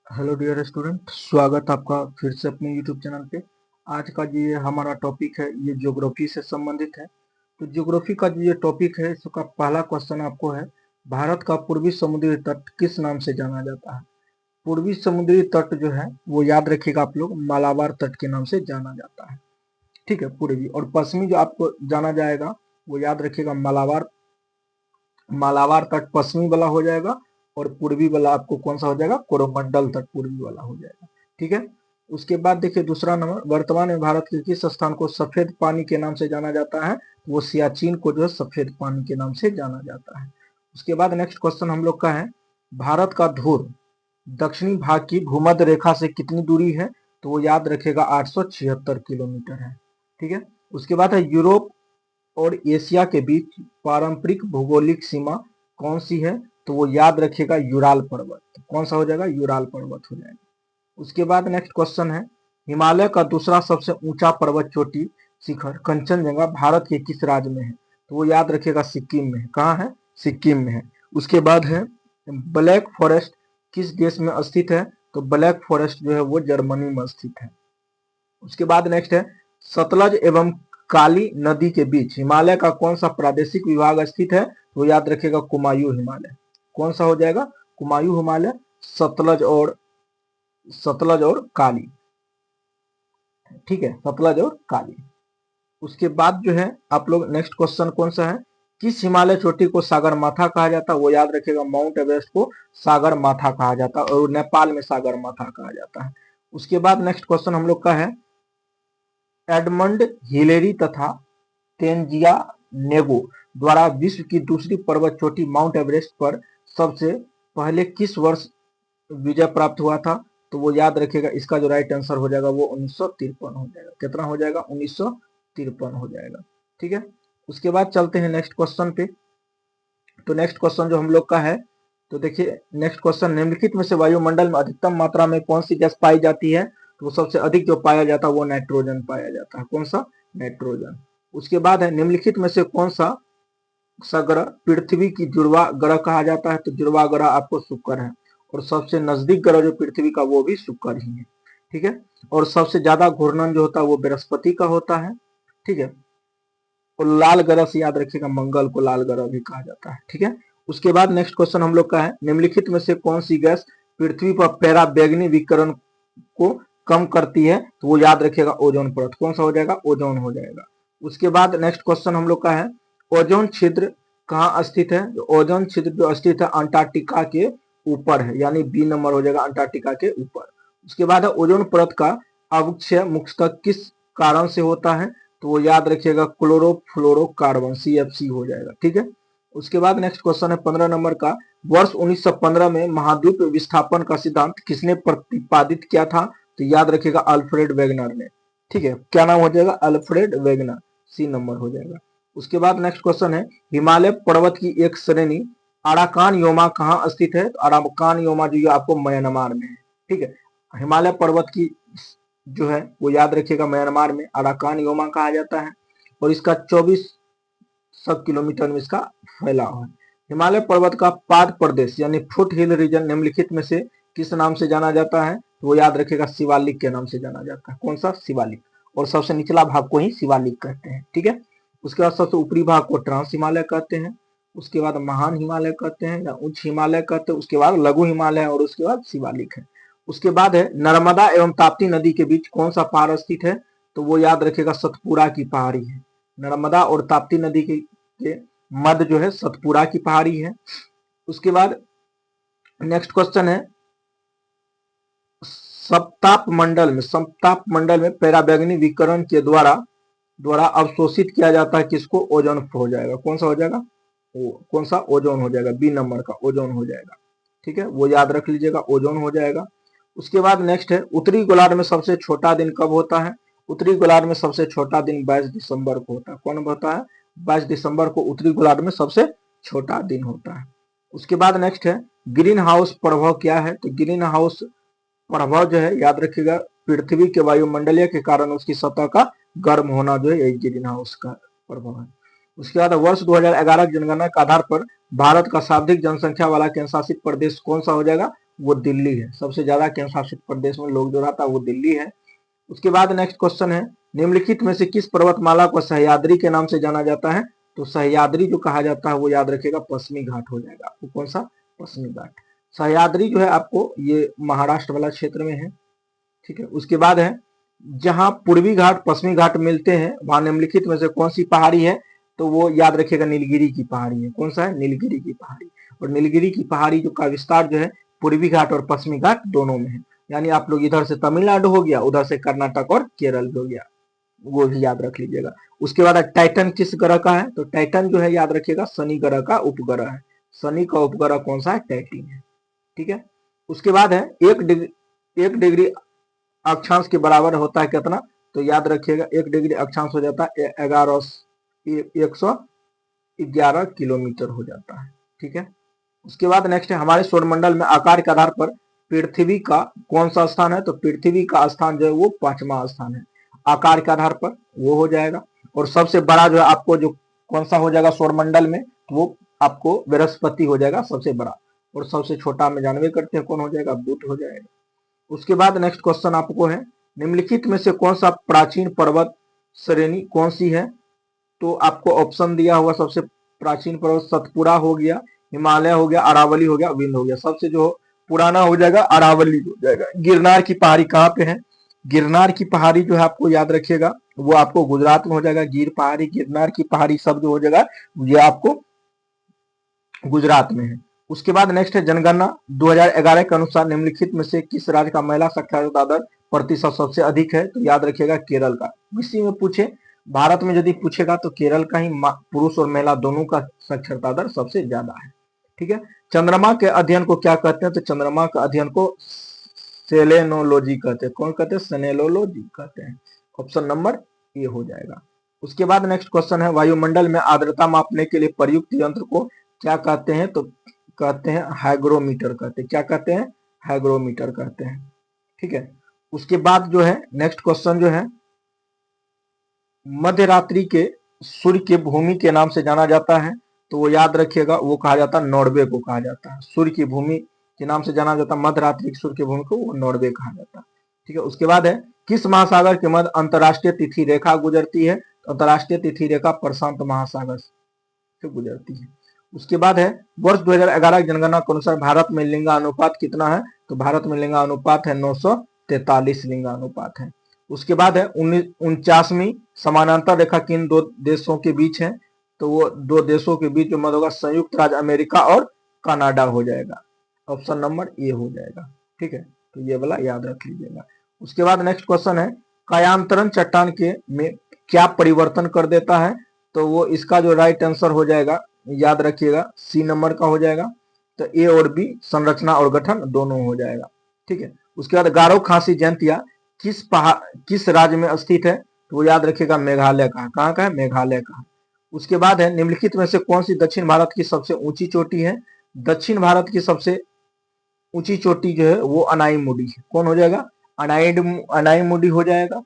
Hello dear student, स्वागत आपका फिर से अपने यूट्यूब चैनल पे। आज का जो ये हमारा टॉपिक है ये ज्योग्राफी से संबंधित है। तो ज्योग्राफी का जो ये टॉपिक है इसका पहला क्वेश्चन आपको है, भारत का पूर्वी समुद्री तट किस नाम से जाना जाता है। पूर्वी समुद्री तट जो है वो याद रखिएगा आप लोग, मालाबार तट के नाम से जाना जाता है। ठीक है, पूर्वी और पश्चिमी जो आपको जाना जाएगा वो याद रखिएगा, मालाबार मालाबार तट पश्चिमी वाला हो जाएगा और पूर्वी वाला आपको कौन सा हो जाएगा, कोरोमंडल तट पूर्वी वाला हो जाएगा। ठीक है, उसके बाद देखिए दूसरा नंबर, वर्तमान में भारत के किस स्थान को सफेद पानी के नाम से जाना जाता है। वो सियाचिन को जो है सफेद पानी के नाम से जाना जाता है। उसके बाद नेक्स्ट क्वेश्चन हम लोग का है, भारत का ध्रुव दक्षिणी भाग की भूमध्य रेखा से कितनी दूरी है। तो वो याद रखेगा 876 किलोमीटर है। ठीक है, उसके बाद है, यूरोप और एशिया के बीच पारंपरिक भौगोलिक सीमा कौन सी है। तो वो याद रखिएगा यूराल पर्वत। कौन सा हो जाएगा, यूराल पर्वत हो जाएगा। उसके बाद नेक्स्ट क्वेश्चन है, हिमालय का दूसरा सबसे ऊंचा पर्वत चोटी शिखर कंचनजंगा भारत के किस राज्य में है। तो वो याद रखिएगा सिक्किम में है। कहाँ है, सिक्किम में है। उसके बाद है, ब्लैक फॉरेस्ट किस देश में स्थित है। तो ब्लैक फॉरेस्ट जो है वो जर्मनी में स्थित है। उसके बाद नेक्स्ट है, सतलज एवं काली नदी के बीच हिमालय का कौन सा प्रादेशिक विभाग स्थित है। तो याद रखिएगा कुमायूं हिमालय। कौन सा हो जाएगा, कुमायूं हिमालय। सतलज और काली। ठीक है, सतलज और काली। उसके बाद जो है आप लोग नेक्स्ट क्वेश्चन कौन सा है, किस हिमालय चोटी को सागर माथा कहा जाता है। वो याद रखिएगा माउंट एवरेस्ट को सागर माथा कहा जाता है और नेपाल में सागर माथा कहा जाता है। उसके बाद नेक्स्ट क्वेश्चन हम लोग का है, एडमंड हिलेरी तथा तेंजिया नेगो द्वारा विश्व की दूसरी पर्वत चोटी माउंट एवरेस्ट पर सबसे पहले किस वर्ष विजय प्राप्त हुआ था। तो वो याद रखिएगा, इसका जो राइट आंसर हो जाएगा वो 1953 हो जाएगा। कितना हो जाएगा, 1953 हो जाएगा। ठीक है, उसके बाद चलते हैं नेक्स्ट क्वेश्चन पे। तो नेक्स्ट क्वेश्चन जो हम लोग का है, तो देखिए नेक्स्ट क्वेश्चन, निम्नलिखित में से वायुमंडल में अधिकतम मात्रा में कौन सी गैस पाई जाती है। तो वो सबसे अधिक जो पाया जाता है वो नाइट्रोजन पाया जाता है। कौन सा, नाइट्रोजन। उसके बाद है, निम्नलिखित में से कौन सा ग्रह पृथ्वी की जुड़वा ग्रह कहा जाता है। तो जुड़वा ग्रह आपको शुक्र है और सबसे नजदीक ग्रह जो पृथ्वी का वो भी शुक्र ही है। ठीक है, और सबसे ज्यादा घूर्णन जो होता है वो बृहस्पति का होता है। ठीक है, और लाल ग्रह से याद रखिएगा, मंगल को लाल ग्रह भी कहा जाता है। ठीक है, उसके बाद नेक्स्ट क्वेश्चन हम लोग का है, निम्नलिखित में से कौन सी गैस पृथ्वी पर पराबैंगनी विकिरण को कम करती है। तो वो याद रखिएगा ओजोन परत। कौन सा हो जाएगा, ओजोन हो जाएगा। उसके बाद नेक्स्ट क्वेश्चन हम लोग का है, ओजोन छिद्र कहाँ स्थित है। ओजोन छिद्र जो स्थित है अंटार्कटिका के ऊपर है, यानी बी नंबर हो जाएगा, अंटार्कटिका के ऊपर। उसके बाद है, ओजोन परत का अवक्षय मुख्यतः किस कारण से होता है। तो वो याद रखिएगा क्लोरोफ्लोरोकार्बन CFC हो जाएगा। ठीक है, उसके बाद नेक्स्ट क्वेश्चन है 15 नंबर का, वर्ष 1915 में महाद्वीप विस्थापन का सिद्धांत किसने प्रतिपादित किया था। तो याद रखिएगा अल्फ्रेड वेगनर ने। ठीक है, क्या नाम हो जाएगा, अल्फ्रेड वेगनर, C नंबर हो जाएगा। उसके बाद नेक्स्ट क्वेश्चन है, हिमालय पर्वत की एक श्रेणी अराकान योमा कहाँ स्थित है। तो अराकान योमा जो आपको म्यांमार में है। ठीक है, हिमालय पर्वत की जो है वो याद रखिएगा म्यांमार में अराकान योमा कहा जाता है और इसका 2400 किलोमीटर में इसका फैलाव है। हिमालय पर्वत का पाद प्रदेश यानी फुट हिल रीजन निम्नलिखित में से किस नाम से जाना जाता है। तो वो याद रखिएगा शिवालिक के नाम से जाना जाता है। कौन सा, शिवालिक। और सबसे निचला भाग को ही शिवालिक कहते हैं। ठीक है, उसके बाद सबसे ऊपरी भाग को ट्रांस हिमालय कहते हैं। उसके बाद महान हिमालय कहते हैं या उच्च हिमालय कहते हैं। उसके बाद लघु हिमालय और उसके बाद शिवालिक है। उसके बाद है, नर्मदा एवं ताप्ती नदी के बीच कौन सा पहाड़ स्थित है। तो वो याद रखिएगा सतपुरा की पहाड़ी है। नर्मदा और ताप्ती नदी के मध्य जो है सतपुरा की पहाड़ी है। उसके बाद नेक्स्ट क्वेश्चन है, सप्ताप मंडल में पराबैंगनी विकिरण के द्वारा अवशोषित किया जाता है किसको, ओजोन हो जाएगा। कौन सा हो जाएगा, कौन सा, ओजोन हो जाएगा, बी नंबर का ओजोन हो जाएगा। ठीक है, वो याद रख लीजिएगा, ओजोन हो जाएगा। उसके बाद नेक्स्ट है, उत्तरी गोलार्ध में सबसे छोटा दिन कब होता है। उत्तरी गोलार्ध में सबसे छोटा दिन 22 दिसंबर को होता है। कौन होता है, 22 दिसंबर को उत्तरी गोलार्ध में सबसे छोटा दिन होता है। उसके बाद नेक्स्ट है, ग्रीन हाउस प्रभाव क्या है। तो ग्रीन हाउस प्रभाव जो है याद रखिएगा, पृथ्वी के वायुमंडलीय के कारण उसकी सतह का गर्म होना जो है यही ग्रीन हाउस का प्रभाव है। उसके बाद वर्ष 2011 जनगणना के आधार पर भारत का सर्वाधिक जनसंख्या वाला केंद्र शासित प्रदेश कौन सा हो जाएगा, वो दिल्ली है। सबसे ज्यादा केंद्र शासित प्रदेश में लोग जो रहता है वो दिल्ली है। उसके बाद नेक्स्ट क्वेश्चन है, निम्नलिखित में से किस पर्वतमाला को सह्याद्री के नाम से जाना जाता है? तो सह्याद्री जो कहा जाता है वो याद रखिएगा पश्चिमी घाट हो जाएगा। आपको कौन सा? पश्चिमी घाट। सह्याद्री जो है आपको ये महाराष्ट्र वाला क्षेत्र में है, ठीक है। उसके बाद है, जहां पूर्वी घाट पश्चिमी घाट मिलते हैं वहां निम्नलिखित में से कौन सी पहाड़ी है? तो वो याद रखिएगा नीलगिरी की पहाड़ी है। कौन सा है? नीलगिरी की पहाड़ी। और नीलगिरी की पहाड़ी जो का विस्तार जो है पूर्वी घाट और पश्चिमी घाट दोनों में है। यानी आप लोग इधर से तमिलनाडु हो गया, उधर से कर्नाटक और केरल हो गया, वो भी याद रख लीजिएगा। उसके बाद टाइटन किस ग्रह का है? तो टाइटन जो है याद रखिएगा शनि ग्रह का उपग्रह है। शनि का उपग्रह कौन सा है? टाइटन है, ठीक है। उसके बाद है, 1 डिग्री अक्षांश के बराबर होता है कितना? तो याद रखिएगा 1 डिग्री अक्षांश हो जाता है 111 किलोमीटर हो जाता है, ठीक है। उसके बाद नेक्स्ट है, हमारे सौरमंडल में आकार के आधार पर पृथ्वी का कौन सा स्थान है? तो पृथ्वी का स्थान जो है वो 5वां स्थान है आकार के आधार पर, वो हो जाएगा। और सबसे बड़ा जो है आपको जो कौन सा हो जाएगा सौरमंडल में? वो आपको बृहस्पति हो जाएगा सबसे बड़ा। और सबसे छोटा में जानवे करते हैं कौन हो जाएगा? बुध हो जाएगा। उसके बाद नेक्स्ट क्वेश्चन आपको है, निम्नलिखित में से कौन सा प्राचीन पर्वत श्रेणी कौन सी है? तो आपको ऑप्शन दिया हुआ, सबसे प्राचीन पर्वत सतपुड़ा हो गया, हिमालय हो गया, अरावली हो गया, विंध्य हो गया। सबसे जो पुराना हो जाएगा अरावली हो जाएगा। गिरनार की पहाड़ी कहाँ पे है? गिरनार की पहाड़ी जो है आपको याद रखिएगा वो आपको गुजरात में हो जाएगा। गिर पहाड़ी, गिरनार की पहाड़ी सब जो हो जाएगा ये आपको गुजरात में है। उसके बाद नेक्स्ट है, जनगणना 2011 के अनुसार निम्नलिखित में से किस राज्य का महिला साक्षरता दर प्रतिशत सबसे अधिक है? तो याद रखिएगा केरल का। इसी में पूछे, भारत में यदि पूछेगा तो केरल का ही पुरुष और महिला दोनों का साक्षरता दर सबसे ज्यादा है, ठीक है। चंद्रमा के अध्ययन को क्या कहते हैं? तो चंद्रमा के अध्ययन को सेलेनोलॉजी कहते हैं। कौन कहते हैं? सेलेनोलॉजी कहते हैं। ऑप्शन नंबर ए हो जाएगा। उसके बाद नेक्स्ट क्वेश्चन है, वायुमंडल में आर्द्रता मापने के लिए प्रयुक्त यंत्र को क्या कहते हैं? तो कहते हैं हाइग्रोमीटर कहते हैं। क्या कहते हैं? हाइग्रोमीटर कहते हैं, ठीक है। उसके बाद जो है नेक्स्ट क्वेश्चन जो है, मध्य रात्रि के सूर्य के भूमि के नाम से जाना जाता है। तो वो याद रखिएगा वो कहा जाता है नॉर्वे को कहा जाता है। सूर्य की भूमि के नाम से जाना जाता है मध्य रात्रि सूर्य की भूमि को, वो नॉर्वे कहा जाता है, ठीक है। उसके बाद है, किस महासागर के मध्य अंतरराष्ट्रीय तिथि रेखा गुजरती है? अंतरराष्ट्रीय तिथि रेखा प्रशांत महासागर से गुजरती है। उसके बाद है, वर्ष 2011 की जनगणना के अनुसार भारत में लिंगानुपात कितना है? तो भारत में लिंगानुपात है 943 लिंगानुपात है। उसके बाद है, 49वीं समानांतर रेखा किन दो देशों के बीच है? तो वो दो देशों के बीच जो मध्य होगा संयुक्त राज्य अमेरिका और कनाडा हो जाएगा। ऑप्शन नंबर ए हो जाएगा, ठीक है। तो ये वाला याद रख लीजिएगा। उसके बाद नेक्स्ट क्वेश्चन है, कायांतरण चट्टान के में क्या परिवर्तन कर देता है? तो वो इसका जो राइट आंसर हो जाएगा याद रखिएगा सी नंबर का हो जाएगा। तो ए और बी संरचना और गठन दोनों हो जाएगा, ठीक है। उसके बाद गारो खासी जयंतिया किस राज्य में स्थित है? तो वो याद रखिएगा मेघालय का। कहाँ का है? मेघालय का। उसके बाद है, निम्नलिखित में से कौन सी दक्षिण भारत की सबसे ऊंची चोटी है? दक्षिण भारत की सबसे ऊंची चोटी जो है वो अनाईमुडी है। कौन हो जाएगा? अनाईमुडी हो जाएगा।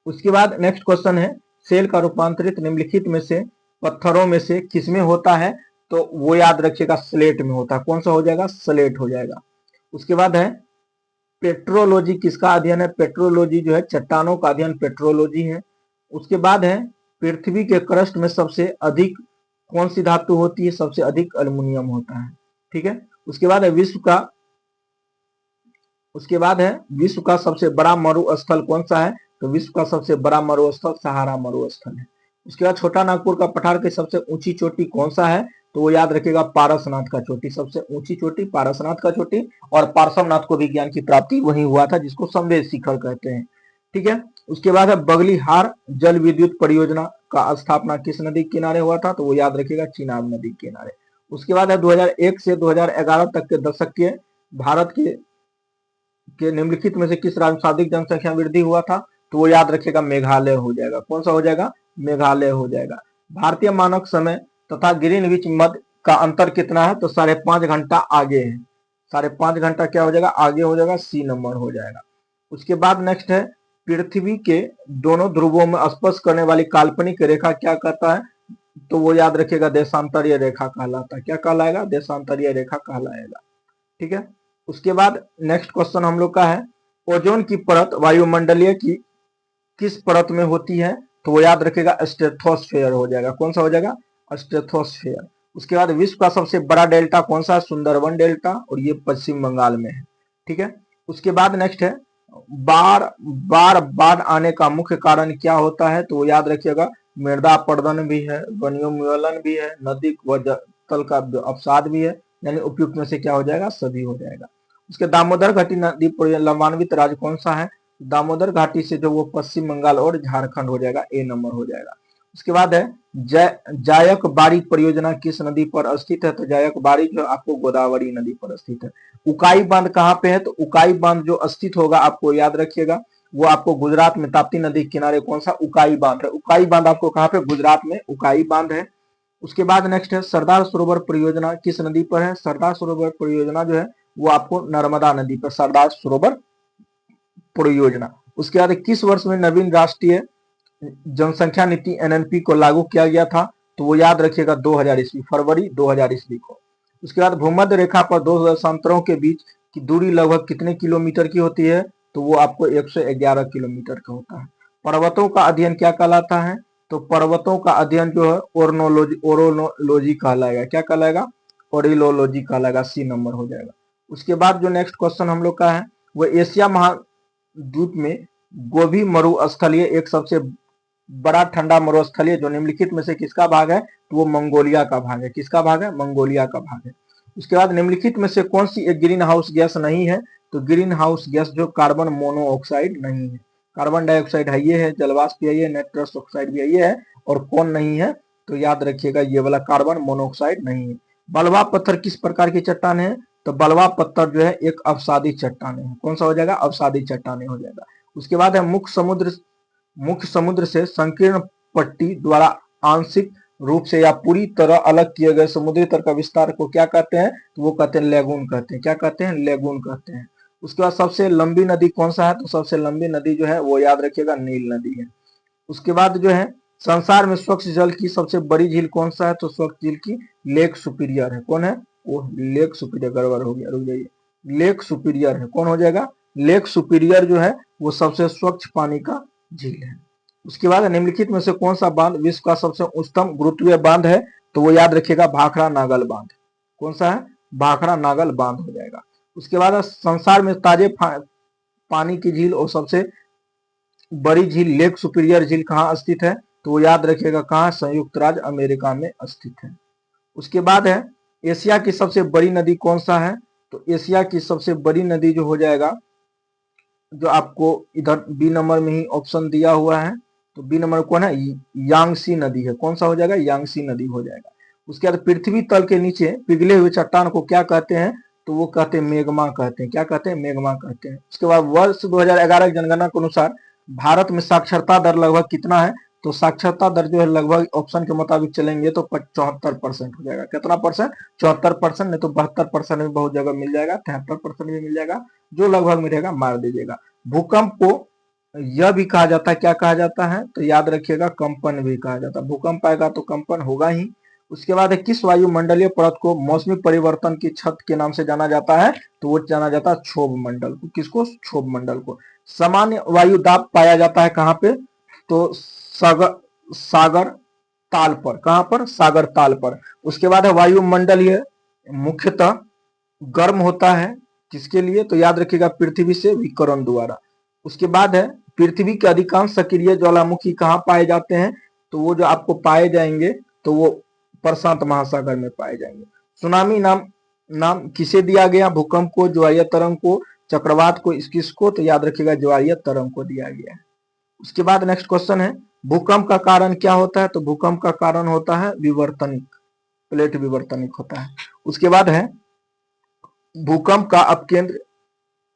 उसके बाद नेक्स्ट क्वेश्चन है, सेल का रूपांतरित निम्नलिखित में से पत्थरों में से किसमें होता है? तो वो याद रखिएगा स्लेट में होता है। कौन सा हो जाएगा? स्लेट हो जाएगा। उसके बाद है, पेट्रोलॉजी किसका अध्ययन है? पेट्रोलॉजी जो है चट्टानों का अध्ययन पेट्रोलॉजी है। उसके बाद है, पृथ्वी के क्रस्ट में सबसे अधिक कौन सी धातु होती है? सबसे अधिक एल्युमिनियम होता है, ठीक है। उसके बाद है, विश्व का सबसे बड़ा मरुस्थल कौन सा है? तो विश्व का सबसे बड़ा मरुस्थल सहारा मरुस्थल है। उसके बाद छोटा नागपुर का पठार की सबसे ऊंची चोटी कौन सा है? तो वो याद रखिएगा पारसनाथ का चोटी। सबसे ऊंची चोटी पारसनाथ का चोटी। और पार्श्वनाथ को विज्ञान की प्राप्ति वहीं हुआ था जिसको संवेद शिखर कहते हैं, ठीक है। उसके बाद है, बगलीहार जल विद्युत परियोजना का स्थापना किस नदी के किनारे हुआ था? तो वो याद रखिएगा चिनाब नदी के किनारे। उसके बाद है, 2001 से 2011 तक के दशक के भारत के निम्नलिखित में से किस राज्य में सर्वाधिक जनसंख्या वृद्धि हुआ था? तो वो याद रखिएगा मेघालय हो जाएगा। कौन सा हो जाएगा? मेघालय हो जाएगा। भारतीय मानक समय तथा ग्रीनविच मध्य का अंतर कितना है? तो 5.5 घंटा आगे है। 5.5 घंटा क्या हो जाएगा? आगे हो जाएगा, सी नंबर हो जाएगा। उसके बाद नेक्स्ट है, पृथ्वी के दोनों ध्रुवों में स्पर्श करने वाली काल्पनिक रेखा क्या कहता है? तो वो याद रखिएगा देशांतरीय रेखा कहलाता है। क्या कहलाएगा? देशांतरीय रेखा कहलाएगा। ठीक है। उसके बाद नेक्स्ट क्वेश्चन हम लोग का है, ओजोन की परत वायुमंडलीय की किस परत में होती है? तो वो याद रखेगा स्ट्रेटोस्फेयर हो जाएगा। कौन सा हो जाएगा? स्ट्रेटोस्फेयर। उसके बाद विश्व का सबसे बड़ा डेल्टा कौन सा? सुंदरबन डेल्टा, और ये पश्चिम बंगाल में है। ठीक है। उसके बाद नेक्स्ट है, बार बार बाढ़ आने का मुख्य कारण क्या होता है? तो वो याद रखिएगा मृदा अपरदन भी है, वनोन्मूलन भी है, नदी व तल का अवसाद भी है, यानी उपयुक्त में से क्या हो जाएगा? सभी हो जाएगा। उसके दामोदर घाटी नदी लंबान्वित राज्य कौन सा है? दामोदर घाटी से जो वो पश्चिम बंगाल और झारखंड हो जाएगा, ए नंबर हो जाएगा। उसके बाद है जायक बाड़ी परियोजना किस नदी पर स्थित है? तो जायक बाड़ी जो आपको गोदावरी नदी पर स्थित है। उकाई बांध कहाँ पे है? तो उकाई बांध जो स्थित होगा आपको याद रखिएगा वो आपको गुजरात में ताप्ती नदी के किनारे कौन सा? उकाई बांध है। उकाई बांध आपको कहाँ पे? गुजरात में उकाई बांध है। उसके बाद नेक्स्ट है, सरदार सरोवर परियोजना किस नदी पर है? सरदार सरोवर परियोजना जो है वो आपको नर्मदा नदी पर सरदार सरोवर परियोजना। उसके बाद किस वर्ष में नवीन राष्ट्रीय जनसंख्या नीति एनएनपी को लागू किया गया था? तो वो याद रखिएगा 2000 ईस्वी, फरवरी 2000 ईस्वी को। उसके बाद भूमध्य रेखा पर दो देशांतरों के बीच की दूरी लगभग कितने किलोमीटर की होती है? तो वो आपको 111 किलोमीटर का होता है। पर्वतों का अध्ययन क्या कहलाता है? तो पर्वतों का अध्ययन जो है ओरोनोलॉजी कहलाएगा। क्या कहलाएगा? ओरिलोलॉजी कहलाएगा। सी नंबर हो जाएगा। उसके बाद जो नेक्स्ट क्वेश्चन हम लोग का है वो एशिया महाद्वीप में गोभी मरुस्थलीय एक सबसे बड़ा ठंडा मरुस्थलीय जो निम्नलिखित में से किसका भाग है? तो वो मंगोलिया का भाग है। किसका भाग है? मंगोलिया का भाग है। उसके बाद निम्नलिखित में से कौन सी एक ग्रीन हाउस गैस नहीं है? तो ग्रीन हाउस गैस जो कार्बन मोनोऑक्साइड नहीं है। कार्बन डाइऑक्साइड है ये है, जलवाष्प भी है ये, नाइट्रस ऑक्साइड भी है ये है, और कौन नहीं है? तो याद रखिएगा ये वाला कार्बन मोनोऑक्साइड नहीं है। बलवा पत्थर किस प्रकार की चट्टान है? तो बलवा पत्थर जो है एक अवसादी चट्टान है। कौन सा हो जाएगा? अवसादी चट्टान हो जाएगा। उसके बाद है मुख्य समुद्र से संकीर्ण पट्टी द्वारा आंशिक रूप से या पूरी तरह अलग किए गए समुद्री तल का विस्तार को क्या कहते हैं? तो वो कहते हैं लेगून कहते हैं। क्या कहते हैं? लेगून कहते हैं। उसके बाद सबसे लंबी नदी कौन सा है? तो सबसे लंबी नदी जो है वो याद रखिएगा नील नदी है। उसके बाद जो है संसार में स्वच्छ जल की सबसे बड़ी झील कौन सा है? तो स्वच्छ झील की लेक सुपीरियर है। कौन है? वो लेक सुपीरियर। गड़बड़ हो गया, रुक जाइए। लेक सुपीरियर है। कौन हो जाएगा? लेक सुपीरियर जो है वो सबसे स्वच्छ पानी का झील है। उसके बाद निम्नलिखित में से कौन सा बांध विश्व का सबसे उच्चतम गुरुत्वीय बांध है? तो वो याद रखिएगा भाखड़ा नागल बांध। कौन सा है? भाखड़ा नागल बांध हो जाएगा। उसके बाद संसार में ताजे पानी की झील और सबसे बड़ी झील लेक सुपीरियर झील कहाँ स्थित है? तो वो याद रखिएगा कहाँ? संयुक्त राज्य अमेरिका में स्थित है। उसके बाद है एशिया की सबसे बड़ी नदी कौन सा है? तो एशिया की सबसे बड़ी नदी जो हो जाएगा, जो आपको इधर बी नंबर में ही ऑप्शन दिया हुआ है, तो बी नंबर कौन है? यांगसी नदी है। कौन सा हो जाएगा? यांगसी नदी हो जाएगा। उसके बाद पृथ्वी तल के नीचे पिघले हुए चट्टान को क्या कहते हैं? तो वो कहते हैं मेगमा कहते हैं। क्या कहते हैं? मेगमा कहते हैं। उसके बाद वर्ष 2011 जनगणना के अनुसार भारत में साक्षरता दर लगभग कितना है? तो साक्षरता दर जो है लगभग ऑप्शन के मुताबिक चलेंगे तो 74% हो जाएगा। कितना परसेंट? 74%, नहीं तो 72% भी बहुत जगह मिल जाएगा, 73% भी मिल जाएगा, जो लगभग में रहेगा मार दीजिएगा। भूकंप को यह भी कहा जाता है, क्या कहा जाता है? तो याद रखिएगा कंपन भी कहा जाता है। भूकंप आएगा तो कंपन होगा ही। उसके बाद किस वायुमंडलीय परत को मौसमी परिवर्तन की छत के नाम से जाना जाता है? तो वो जाना जाता है क्षोभ मंडल को। किसको? क्षोभ मंडल को। सामान्य वायु दाब पाया जाता है कहाँ पे? तो सागर ताल पर। कहां पर? सागर ताल पर। उसके बाद है वायुमंडलीय मुख्यतः गर्म होता है किसके लिए? तो याद रखिएगा पृथ्वी से विकिरण द्वारा। उसके बाद है पृथ्वी के अधिकांश सक्रिय ज्वालामुखी कहाँ पाए जाते हैं? तो वो जो आपको पाए जाएंगे तो वो प्रशांत महासागर में पाए जाएंगे। सुनामी नाम किसे दिया गया? भूकंप को, ज्वारीय तरंग को, चक्रवात को, किसको? तो याद रखिएगा ज्वारीय तरंग को दिया गया है। उसके बाद नेक्स्ट क्वेश्चन है भूकंप का कारण क्या होता है? तो भूकंप का कारण होता है विवर्तनिक, प्लेट विवर्तनिक होता है। उसके बाद है भूकंप का अपकेंद्र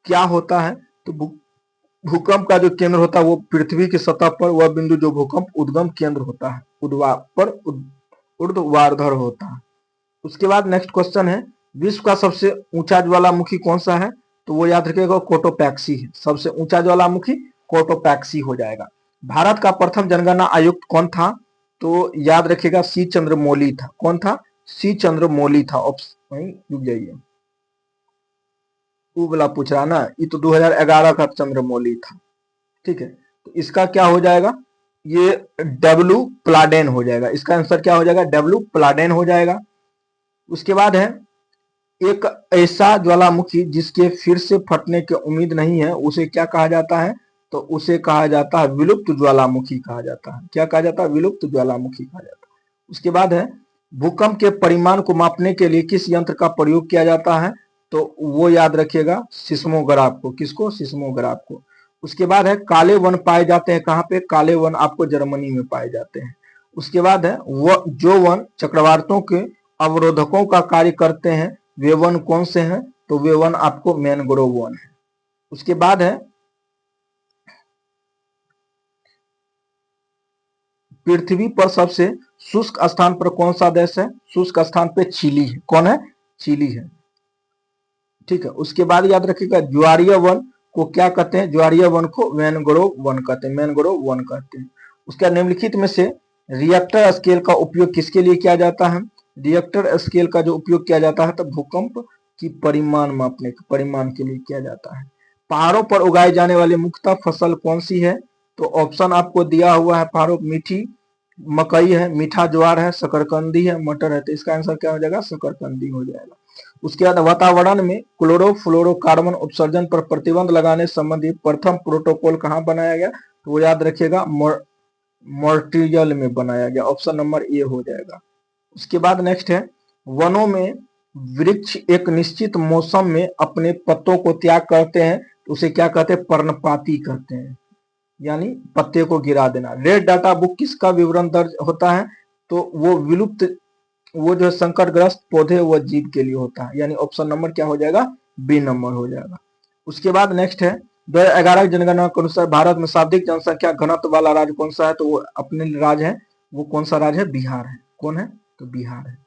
क्या होता है? तो भूकंप का जो केंद्र होता है वो पृथ्वी की सतह पर वह बिंदु जो भूकंप उद्गम केंद्र होता है ऊर्ध्वाधर होता है। उसके बाद नेक्स्ट क्वेश्चन है विश्व का सबसे ऊंचा ज्वालामुखी कौन सा है? तो वो याद रखिएगा कोटोपैक्सी है। सबसे ऊंचा ज्वालामुखी कोटोपैक्सी हो जाएगा। भारत का प्रथम जनगणना आयुक्त कौन था? तो याद रखिएगा सी चंद्रमौली था। कौन था? सी चंद्रमौली था। रुक जाइए, वो वाला पूछ रहा ना, ये तो 2011 का चंद्रमौली था। ठीक है, तो इसका क्या हो जाएगा, ये डब्लू प्लाडेन हो जाएगा। इसका आंसर क्या हो जाएगा, डब्लू प्लाडेन हो जाएगा। उसके बाद है एक ऐसा ज्वालामुखी जिसके फिर से फटने की उम्मीद नहीं है, उसे क्या कहा जाता है, तो उसे कहा जाता है विलुप्त ज्वालामुखी कहा जाता है। क्या कहा जाता है, विलुप्त ज्वालामुखी कहा जाता है। उसके बाद है भूकंप के परिमाण को मापने के लिए किस यंत्र का प्रयोग किया जाता है, तो वो याद रखिएगा सिस्मोग्राफ को। किसको, सिस्मोग्राफ को। उसके बाद है काले वन पाए जाते हैं कहाँ पे, काले वन आपको जर्मनी में पाए जाते हैं। उसके बाद है वो जो वन चक्रवातों के अवरोधकों का कार्य करते हैं वे वन कौन से हैं, तो वे वन आपको मैनग्रोव वन है। उसके बाद है पृथ्वी पर सबसे शुष्क स्थान पर कौन सा देश है, शुष्क स्थान पे चिली है। कौन है, चिली है। ठीक है, उसके बाद याद रखिएगा ज्वारीय वन को क्या कहते हैं, ज्वारीय वन को मैनग्रोव वन कहते हैं, मैनग्रोव वन कहते हैं। उसका निम्नलिखित में से रिएक्टर स्केल का उपयोग किसके लिए किया जाता है, रिएक्टर स्केल का जो उपयोग किया जाता है तो भूकंप की परिमाण मापने के परिमाण के लिए किया जाता है। पहाड़ों पर उगाई जाने वाली मुख्यतः फसल कौन सी है, तो ऑप्शन आपको दिया हुआ है पहाड़ों, मीठी मकई है, मीठा ज्वार है, शकरकंदी है, मटर है। तो इसका आंसर क्या हो जाएगा, शकरकंदी हो जाएगा। उसके बाद वातावरण में क्लोरोफ्लोरोकार्बन उत्सर्जन पर प्रतिबंध लगाने संबंधी प्रथम प्रोटोकॉल कहाँ बनाया गया, तो वो याद रखिएगा मॉन्ट्रियल में बनाया गया। ऑप्शन नंबर ए हो जाएगा। उसके बाद नेक्स्ट है वनों में वृक्ष एक निश्चित मौसम में अपने पत्तों को त्याग करते हैं तो उसे क्या कहते हैं, पर्णपाती कहते हैं, यानी पत्ते को गिरा देना। रेड डाटा बुक किसका विवरण दर्ज होता है, तो वो विलुप्त, वो जो संकटग्रस्त पौधे वो जीव के लिए होता है, यानी ऑप्शन नंबर क्या हो जाएगा, बी नंबर हो जाएगा। उसके बाद नेक्स्ट है 2011 जनगणना के अनुसार भारत में सर्वाधिक जनसंख्या घनत्व वाला राज्य कौन सा है, तो वो अपने राज्य है, वो कौन सा राज्य है, बिहार है। कौन है, तो बिहार है।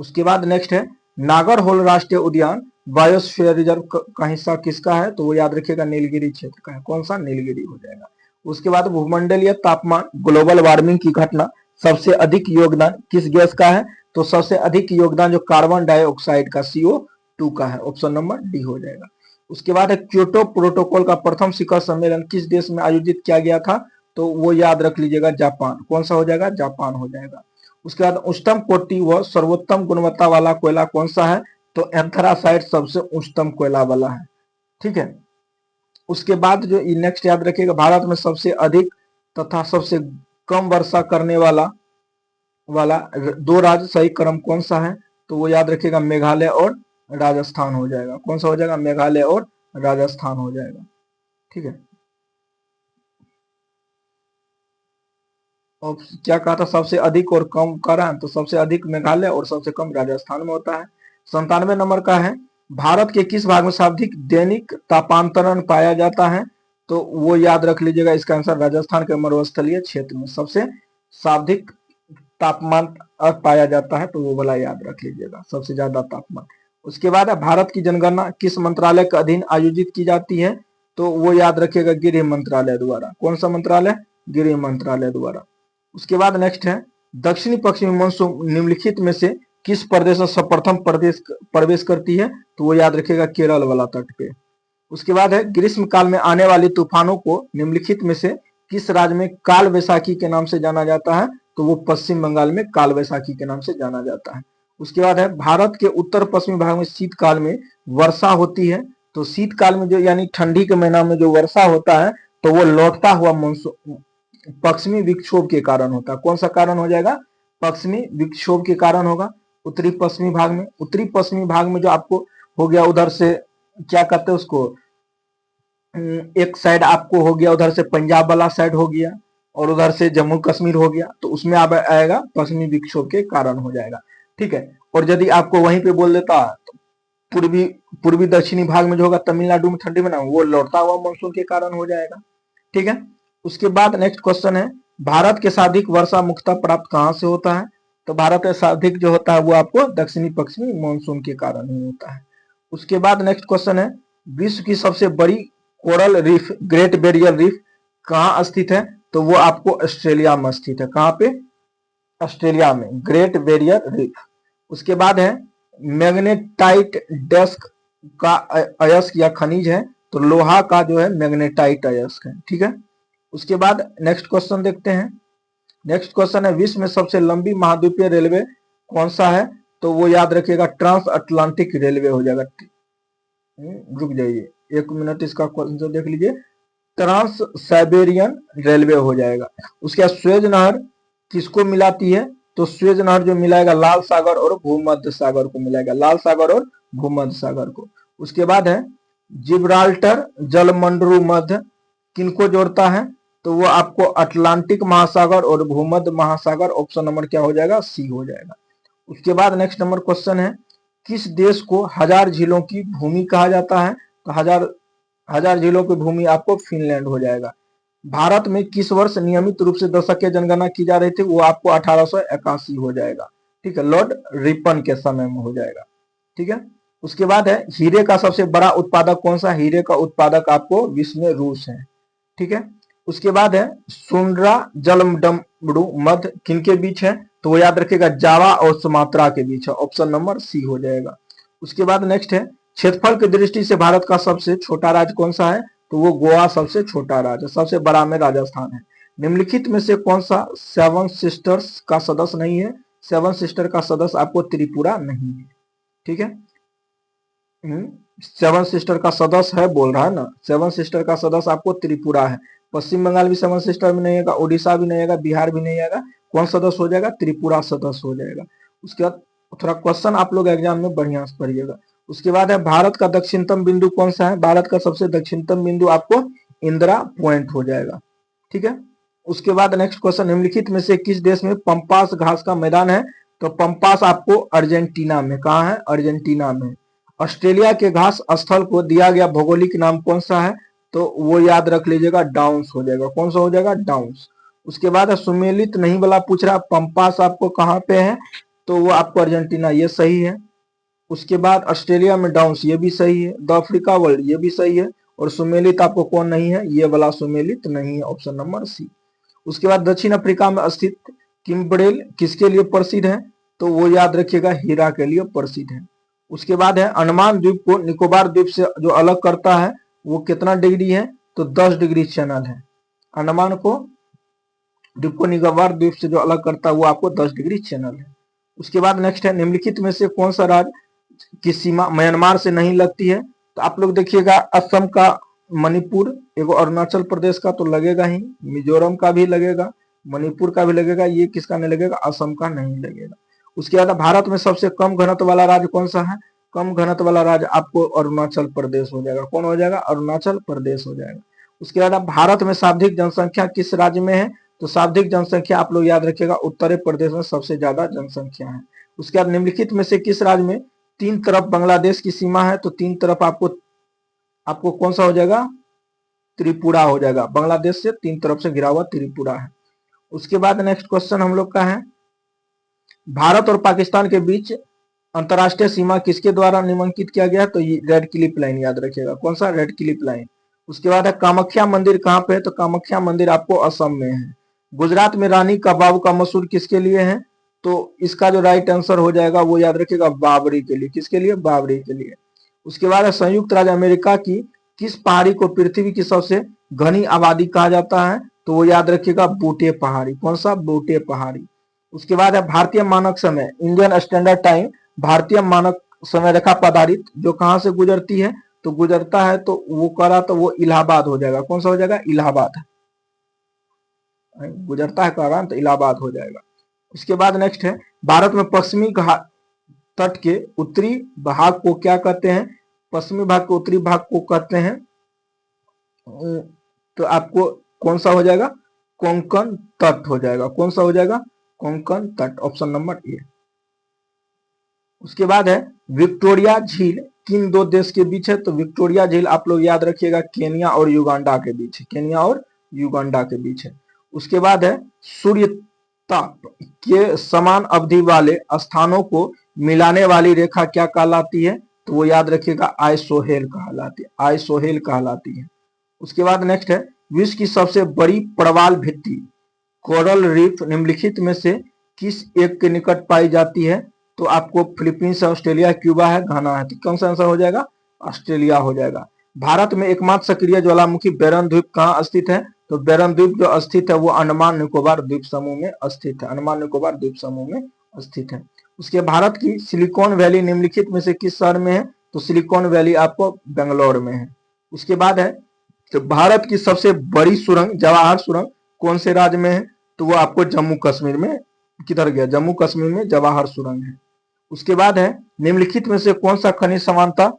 उसके बाद नेक्स्ट है नागरहोल राष्ट्रीय उद्यान बायोस्फीयर रिजर्व का हिस्सा किसका है, तो वो याद रखिएगा नीलगिरी क्षेत्र का है। कौन सा, नीलगिरी हो जाएगा। उसके बाद भूमंडलीय तापमान ग्लोबल वार्मिंग की घटना सबसे अधिक योगदान किस गैस का है, तो सबसे अधिक योगदान जो कार्बन डाइऑक्साइड का CO2 का है। ऑप्शन नंबर डी हो जाएगा। उसके बाद क्योटो प्रोटोकॉल का प्रथम शिखर सम्मेलन किस देश में आयोजित किया गया था, तो वो याद रख लीजिएगा जापान। कौन सा हो जाएगा, जापान हो जाएगा। उसके बाद उच्चतम कोटि व सर्वोत्तम गुणवत्ता वाला कोयला कौन सा है, तो एंथ्रासाइट सबसे उच्चतम कोयला वाला है। ठीक है, उसके बाद जो नेक्स्ट याद रखिएगा भारत में सबसे अधिक तथा सबसे कम वर्षा करने वाला दो राज्य सही क्रम कौन सा है, तो वो याद रखिएगा मेघालय और राजस्थान हो जाएगा। कौन सा हो जाएगा, मेघालय और राजस्थान हो जाएगा। ठीक है, और क्या कहा था, सबसे अधिक और कम करा है, तो सबसे अधिक मेघालय और सबसे कम राजस्थान में होता है। 97 नंबर का है भारत के किस भाग में सर्वाधिक दैनिक तापांतरण पाया जाता है, तो वो याद रख लीजिएगा इसका आंसर राजस्थान के मरुस्थलीय क्षेत्र में सबसे सर्वाधिक तापमान पाया जाता है, तो वो वाला याद रख लीजिएगा, सबसे ज्यादा तापमान। उसके बाद है भारत की जनगणना किस मंत्रालय के अधीन आयोजित की जाती है, तो वो याद रखिएगा गृह मंत्रालय द्वारा। कौन सा मंत्रालय, गृह मंत्रालय द्वारा। उसके बाद नेक्स्ट है दक्षिणी पश्चिमी मानसून निम्नलिखित में से किस प्रदेश में सर्वप्रथम प्रवेश करती है, तो वो याद रखिएगा केरल वाला तट पे। उसके बाद है ग्रीष्म काल में आने वाली तूफानों को निम्नलिखित में से किस राज्य में काल वैशाखी के नाम से जाना जाता है, तो वो पश्चिम बंगाल में काल वैशाखी के नाम से जाना जाता है। उसके बाद है भारत के उत्तर पश्चिमी भाग में शीतकाल में वर्षा होती है, तो शीतकाल में जो यानी ठंडी के महीना में जो वर्षा होता है तो वो लौटता हुआ मानसून पश्चिमी विक्षोभ के कारण होता है। कौन सा कारण हो जाएगा, पश्चिमी विक्षोभ के कारण होगा। उत्तरी पश्चिमी भाग में, उत्तरी पश्चिमी भाग में जो आपको हो गया उधर से क्या कहते हैं उसको, एक साइड आपको हो गया उधर से पंजाब वाला साइड हो गया और उधर से जम्मू कश्मीर हो गया, तो उसमें अब आएगा पश्चिमी विक्षोभ के कारण हो जाएगा। ठीक है, और यदि आपको वहीं पे बोल देता तो पूर्वी दक्षिणी भाग में जो होगा तमिलनाडु में ठंडी में ना, वो लौटता हुआ मानसून के कारण हो जाएगा। ठीक है, उसके बाद नेक्स्ट क्वेश्चन है भारत के सर्वाधिक वर्षा मुख्यतः प्राप्त कहां से होता है, तो भारत का सर्वाधिक जो होता है वो आपको दक्षिणी पश्चिमी मानसून के कारण ही होता है। उसके बाद नेक्स्ट क्वेश्चन है विश्व की सबसे बड़ी coral reef great barrier reef कहाँ स्थित है, तो वो आपको ऑस्ट्रेलिया में स्थित है। कहाँ पे, ऑस्ट्रेलिया में, ग्रेट बैरियर रीफ। उसके बाद है मैग्नेटाइट डिस्क का अयस्क या खनिज है, तो लोहा का जो है मैग्नेटाइट अयस्क है। ठीक है, उसके बाद नेक्स्ट क्वेश्चन देखते हैं। नेक्स्ट क्वेश्चन है, विश्व में सबसे लंबी महाद्वीपीय रेलवे कौन सा है? तो वो याद रखिएगा ट्रांस अटलांटिक रेलवे हो जाएगा। रुक जाइए 1 मिनट, इसका क्वेश्चन देख लीजिए। ट्रांस साइबेरियन रेलवे हो जाएगा। उसके बाद स्वेज नहर किसको मिलाती है? तो स्वेज नहर जो मिलाएगा लाल सागर और भूमध्य सागर को मिलाएगा, लाल सागर और भूमध्य सागर को। उसके बाद है जिब्राल्टर जलमंडरू मध्य किनको जोड़ता है? तो वो आपको अटलांटिक महासागर और भूमध्य महासागर, ऑप्शन नंबर क्या हो जाएगा? सी हो जाएगा। उसके बाद नेक्स्ट नंबर क्वेश्चन है, किस देश को हजार झीलों की भूमि कहा जाता है? तो हजार झीलों की भूमि आपको फिनलैंड हो जाएगा। भारत में किस वर्ष नियमित रूप से दशकीय जनगणना की जा रही थी? वो आपको 1881 हो जाएगा। ठीक है, लॉर्ड रिपन के समय में हो जाएगा। ठीक है, उसके बाद है हीरे का सबसे बड़ा उत्पादक कौन सा? हीरे का उत्पादक आपको विश्व में रूस है। ठीक है, उसके बाद है सुंड्रा जलमडमरू मध्य किनके बीच है? तो वो याद रखिएगा जावा और सुमात्रा के बीच है, ऑप्शन नंबर सी हो जाएगा। उसके बाद नेक्स्ट है क्षेत्रफल की दृष्टि से भारत का सबसे छोटा राज्य कौन सा है? तो वो गोवा सबसे छोटा राज्य, सबसे बड़ा में राजस्थान है। निम्नलिखित में से कौन सा सेवन सिस्टर्स का सदस्य नहीं है? सेवन सिस्टर का सदस्य आपको त्रिपुरा नहीं है। ठीक है, सेवन सिस्टर का सदस्य है बोल रहा है ना, सेवन सिस्टर का सदस्य आपको त्रिपुरा है। पश्चिम बंगाल भी सेवन सिस्टर में नहीं आएगा, उड़ीसा भी नहीं आएगा, बिहार भी नहीं आएगा। कौन सदस्य हो जाएगा? त्रिपुरा सदस्य हो जाएगा। उसके बाद थोड़ा क्वेश्चन आप लोग एग्जाम में बढ़िया से पढ़िएगा। उसके बाद है भारत का दक्षिणतम बिंदु कौन सा है? भारत का सबसे दक्षिणतम बिंदु आपको इंदिरा पॉइंट हो जाएगा। ठीक है, उसके बाद नेक्स्ट क्वेश्चन, निम्नलिखित में से किस देश में पंपास घास का मैदान है? तो पंपास आपको अर्जेंटीना में, कहा है? अर्जेंटीना में। ऑस्ट्रेलिया के घास स्थल को दिया गया भौगोलिक नाम कौन सा है? तो वो याद रख लीजिएगा डाउन्स हो जाएगा। कौन सा हो जाएगा? डाउन्स। उसके बाद सुमेलित नहीं वाला पूछ रहा, पंपास आपको कहाँ पे है? तो वो आपको अर्जेंटीना, ये सही है। उसके बाद ऑस्ट्रेलिया में डाउन्स, ये भी सही है। द अफ्रीका वर्ल्ड, ये भी सही है। और सुमेलित आपको कौन नहीं है? ये वाला सुमेलित नहीं है, ऑप्शन नंबर सी। उसके बाद दक्षिण अफ्रीका में स्थित किम्बरेल किसके लिए प्रसिद्ध है? तो वो याद रखिएगा हीरा के लिए प्रसिद्ध है। उसके बाद है अंडमान द्वीप को निकोबार द्वीप से जो अलग करता है वो कितना डिग्री है? तो 10 डिग्री चैनल है। अंडमान को द्वीप को निकोबार द्वीप से जो अलग करता है वो आपको 10 डिग्री चैनल है। उसके बाद नेक्स्ट है निम्नलिखित में से कौन सा राज्य की सीमा म्यांमार से नहीं लगती है? तो आप लोग देखिएगा असम का, मणिपुर, एगो अरुणाचल प्रदेश का तो लगेगा ही, मिजोरम का भी लगेगा, मणिपुर का भी लगेगा, ये किसका नहीं लगेगा? असम का नहीं लगेगा। उसके बाद भारत में सबसे कम घनत्व वाला राज्य कौन सा है? कम घनत्व वाला राज्य आपको अरुणाचल प्रदेश हो जाएगा। कौन हो जाएगा? अरुणाचल प्रदेश हो जाएगा। उसके बाद भारत में शाब्दिक जनसंख्या किस राज्य में है? तो शाब्दिक जनसंख्या आप लोग याद रखिएगा उत्तर प्रदेश में सबसे ज्यादा जनसंख्या है। उसके बाद निम्नलिखित में से किस राज्य में तीन तरफ बांग्लादेश की सीमा है? तो तीन तरफ आपको कौन सा हो जाएगा? त्रिपुरा हो जाएगा। बांग्लादेश से तीन तरफ से घिरा हुआ त्रिपुरा है। उसके बाद नेक्स्ट क्वेश्चन हम लोग का है, भारत और पाकिस्तान के बीच अंतरराष्ट्रीय सीमा किसके द्वारा निम्नलिखित किया गया? तो ये रेड क्लिप लाइन याद रखिएगा। कौन सा? Red clip line. उसके बाद है कामाख्या मंदिर कहाँ पे है? तो कामाख्या मंदिर आपको असम में है। गुजरात में रानी का बाबू का मशहूर किसके लिए है? तो इसका जो राइट आंसर हो जाएगा वो याद रखिएगा बाबरी के लिए। किसके लिए? बाबरी के लिए। उसके बाद है संयुक्त राज्य अमेरिका की किस पहाड़ी को पृथ्वी की सबसे घनी आबादी कहा जाता है? तो वो याद रखिएगा बूटे पहाड़ी। कौन सा? बूटे पहाड़ी। उसके बाद है भारतीय मानक समय, इंडियन स्टैंडर्ड टाइम, भारतीय मानक समय रेखा पदारित जो कहां से गुजरती है? तो गुजरता है तो वो करा तो वो इलाहाबाद हो जाएगा। कौन सा हो जाएगा? इलाहाबाद। गुजरता है करा तो इलाहाबाद हो जाएगा। उसके बाद नेक्स्ट है भारत में पश्चिमी घाट तट के उत्तरी भाग को क्या कहते हैं? पश्चिमी भाग के उत्तरी भाग को कहते हैं, तो आपको कौन सा हो जाएगा? कोंकण तट हो जाएगा। कौन सा हो जाएगा? कोंकण तट, ऑप्शन नंबर ए। उसके बाद है विक्टोरिया झील किन दो देश के बीच है? तो विक्टोरिया झील आप लोग याद रखिएगा केनिया और युगांडा के बीच है। केनिया और युगांडा के बीच है। उसके बाद है सूर्य ताप के समान अवधि वाले स्थानों को मिलाने वाली रेखा क्या कहलाती है? तो वो याद रखिएगा आइसोहेल कहलाती है। आइसोहेल कहलाती है। उसके बाद नेक्स्ट है विश्व की सबसे बड़ी प्रवाल भित्ति कोरल रीफ निम्नलिखित में से किस एक के निकट पाई जाती है? तो आपको फिलीपींस, ऑस्ट्रेलिया, क्यूबा है, घाना है। तो कौन सा आंसर हो जाएगा? ऑस्ट्रेलिया हो जाएगा। भारत में एकमात्र सक्रिय ज्वालामुखी बैरन द्वीप कहाँ स्थित है? तो बैरन द्वीप जो स्थित है वो अंडमान निकोबार द्वीप समूह में स्थित है, अंडमान निकोबार द्वीप समूह में स्थित है। उसके भारत की सिलिकॉन वैली निम्नलिखित में से किस शहर में है? तो सिलिकॉन वैली आपको बेंगलोर में है। उसके बाद है तो भारत की सबसे बड़ी सुरंग जवाहर सुरंग कौन से राज्य में है? तो वो आपको जम्मू कश्मीर में, किधर गया, जम्मू कश्मीर में जवाहर सुरंग है। उसके बाद है निम्नलिखित में से कौन सा खनिज समानता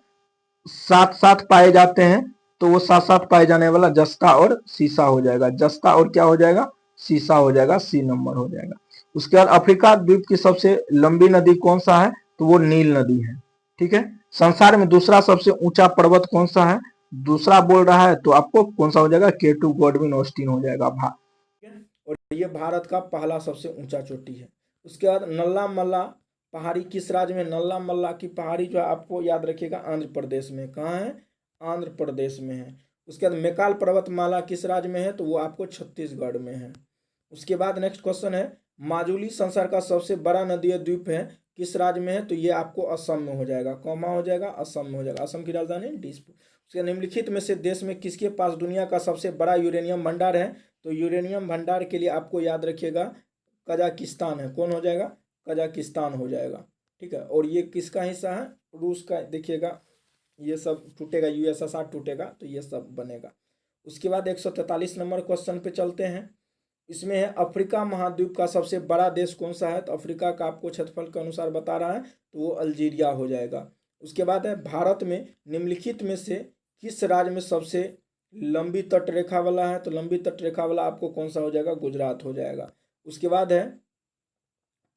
साथ साथ पाए जाते हैं? तो वो साथ साथ पाए जाने वाला जस्ता और सीसा हो जाएगा, जस्ता और क्या हो जाएगा, सीसा हो जाएगा, सी नंबर हो जाएगा। उसके बाद अफ्रीका द्वीप की सबसे लंबी नदी कौन सा है? तो वो नील नदी है। ठीक है। संसार में दूसरा सबसे ऊंचा पर्वत कौन सा है? दूसरा बोल रहा है तो आपको कौन सा हो जाएगा, केटू गॉडविन ऑस्टिन हो जाएगा और ये भारत का पहला सबसे ऊंचा चोटी है। उसके बाद नल्ला मल्ला पहाड़ी किस राज्य में? नल्ला मल्ला की पहाड़ी जो है आपको याद रखिएगा आंध्र प्रदेश में। कहाँ है? आंध्र प्रदेश में है। उसके बाद मेकाल पर्वतमाला किस राज्य में है? तो वो आपको छत्तीसगढ़ में है। उसके बाद नेक्स्ट क्वेश्चन है माजुली संसार का सबसे बड़ा नदीय द्वीप है, किस राज्य में है? तो ये आपको असम में हो जाएगा। कौमा हो जाएगा? असम में हो जाएगा। असम की राजधानी दिसपुर। उसके निम्नलिखित में से देश में किसके पास दुनिया का सबसे बड़ा यूरेनियम भंडार है? तो यूरेनियम भंडार के लिए आपको याद रखिएगा कजाकिस्तान है। कौन हो जाएगा? कजाकिस्तान हो जाएगा। ठीक है। और ये किसका हिस्सा है? रूस का। देखिएगा ये सब टूटेगा, यूएसएसआर टूटेगा तो ये सब बनेगा। उसके बाद 143 नंबर क्वेश्चन पे चलते हैं। इसमें है अफ्रीका महाद्वीप का सबसे बड़ा देश कौन सा है? तो अफ्रीका का आपको क्षेत्रफल के अनुसार बता रहा है तो वो अल्जीरिया हो जाएगा। उसके बाद है भारत में निम्नलिखित में से किस राज्य में सबसे लंबी तट रेखा वाला है? तो लंबी तट रेखा वाला आपको कौन सा हो जाएगा? गुजरात हो जाएगा। उसके बाद है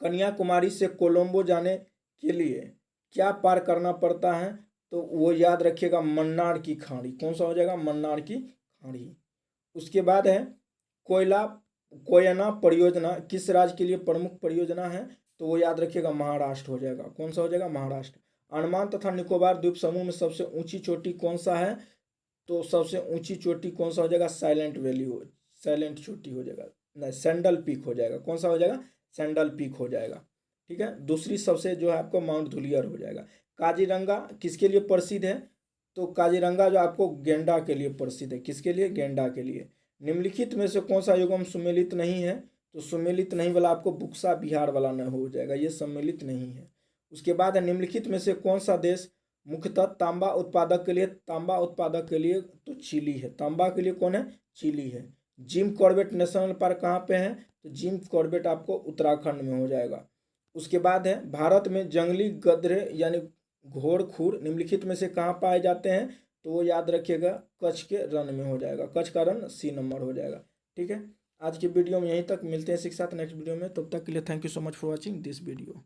कन्याकुमारी से कोलंबो जाने के लिए क्या पार करना पड़ता है? तो वो याद रखिएगा मन्नार की खाड़ी। कौन सा हो जाएगा? मन्नार की खाड़ी। उसके बाद है कोयला कोयना परियोजना किस राज्य के लिए प्रमुख परियोजना है? तो वो याद रखिएगा महाराष्ट्र हो जाएगा। कौन सा हो जाएगा? महाराष्ट्र। अंडमान तथा निकोबार द्वीप समूह में सबसे ऊंची चोटी कौन सा है? तो सबसे ऊंची चोटी कौन सा हो जाएगा? साइलेंट वैली हो, साइलेंट चोटी हो जाएगा, नहीं सैंडल पीक हो जाएगा। कौन सा हो जाएगा? सैंडल पीक हो जाएगा। ठीक है। दूसरी सबसे जो है आपको माउंट धुलियर हो जाएगा। काजीरंगा किसके लिए प्रसिद्ध है? तो काजीरंगा जो आपको गेंडा के लिए प्रसिद्ध है। किसके लिए? गेंडा के लिए। निम्नलिखित में से कौन सा युग्म सुमेलित नहीं है? तो सुमेलित नहीं वाला आपको बुक्सा बिहार वाला न हो जाएगा, ये सम्मिलित नहीं है। उसके बाद है निम्नलिखित में से कौन सा देश मुख्यतः तांबा उत्पादक के लिए, तांबा उत्पादक के लिए तो चिली है। तांबा के लिए कौन है? चिली है। जिम कॉर्बेट नेशनल पार्क कहाँ पे है? तो जिम कॉर्बेट आपको उत्तराखंड में हो जाएगा। उसके बाद है भारत में जंगली गधे यानी घोड़खूर निम्नलिखित में से कहाँ पाए जाते हैं? तो वो याद रखिएगा कच्छ के रण में हो जाएगा। कच्छ का रण सी नंबर हो जाएगा। ठीक है। आज की वीडियो में यहीं तक, मिलते हैं इसी के साथ नेक्स्ट वीडियो में। तब तक के लिए thank you so much for watching this video.